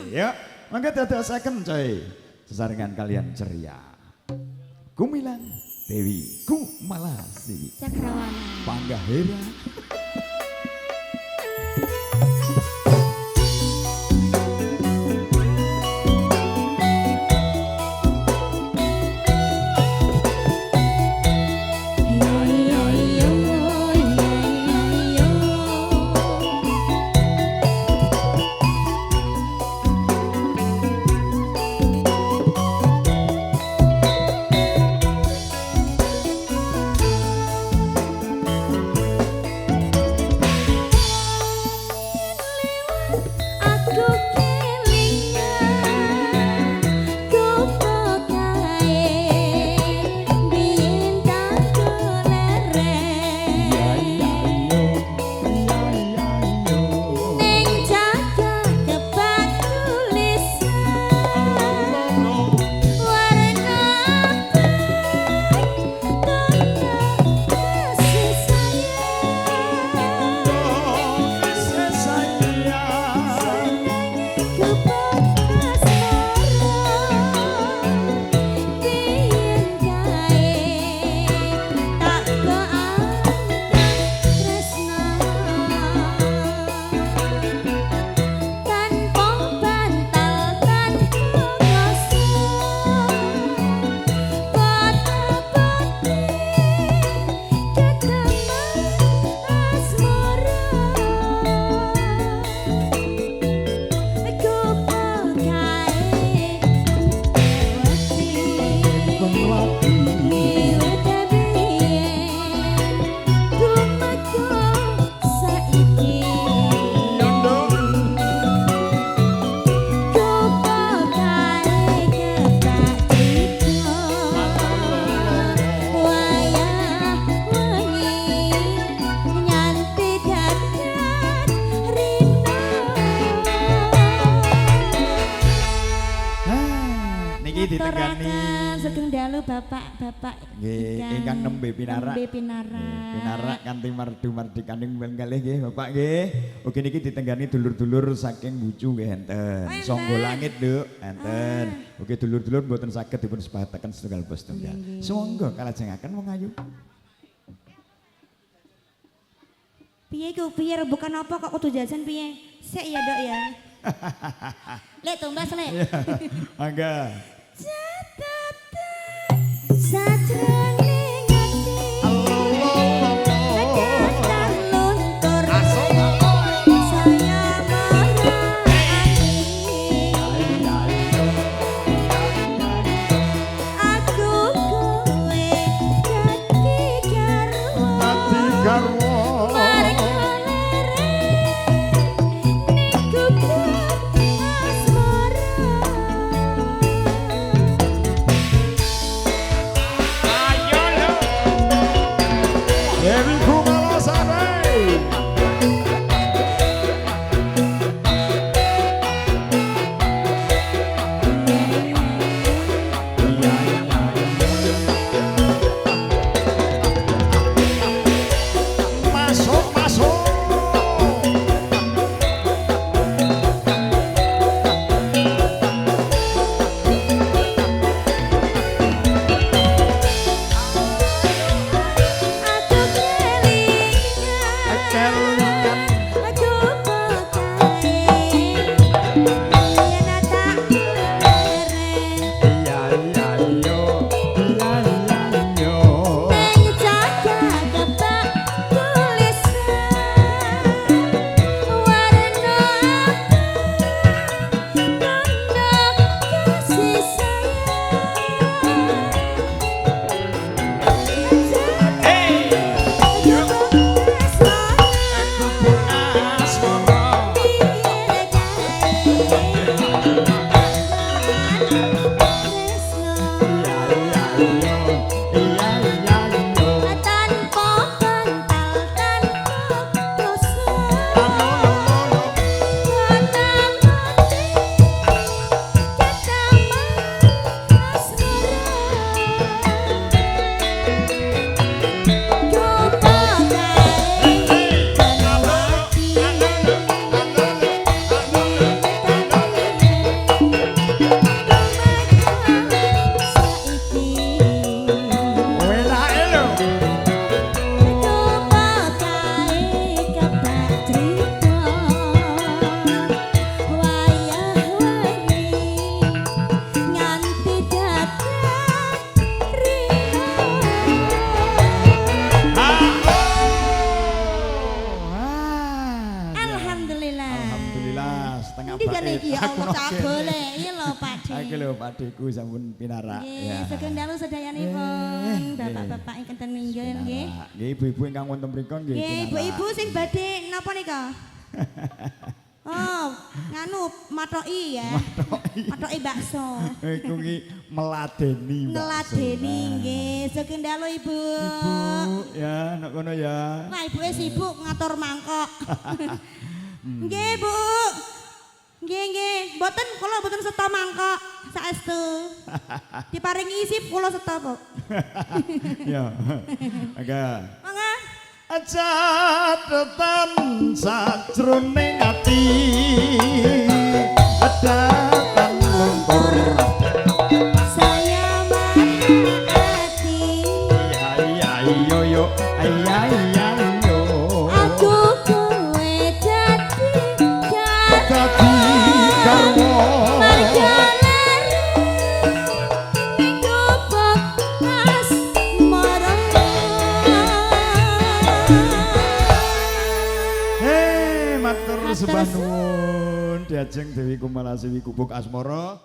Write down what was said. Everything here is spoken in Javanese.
Ya, mangga dadosaken coy. Sesarengan kalian ceria. Gumilang Dewi Kumalasi Cakrawana Panggahera Sugeng dalu bapak-bapak ingkang nembe pinarak. Pinarak kanthi mardu mardikaning kalih nggih Bapak nggih. Ugi niki ditenggani dulur-dulur saking Bucu nggih enten. Sangga Langit Nduk enten. Ugi dulur-dulur mboten saged dipun sebataken setunggal bos tunggal. Sumangga kalajengaken wong ayu. Piye ku piye bukan apa kok kudu jajan piye? Sik ya Dok ya. Lek tumbas lek. Mangga. ngeten iki ya Allah cak boleh. Iya lho Pakde. Aku lho Pakdeku sampun pinarak. Nggih, sugeng dalu sedayanipun. Bapak-bapak ingkang minggir nggih. Nggih ibu-ibu ingkang wonten mriku nggih. Nggih, ibu-ibu sing badhe napa nika? Oh, nganu matoki ya. Matoki bakso. Iku ki meladeni. Neladeni nggih. Sugeng dalu Ibu. Ibu ya, nek kono ya. Nah, ibuke sibuk ngatur mangkok. Nggih, Bu. Nggih. Mboten kula mboten seta mangkok saestu. Diparingi isip kula seta, Bu. Ya. Aga. Mangga. Catatan sajroning ati Catatan luntur Saya mati. Ayo yo ayo Aku kowe dadi dadi karwo Matur sembah nuwun Diajeng Dewi Kumalasewi Kubuk Asmara.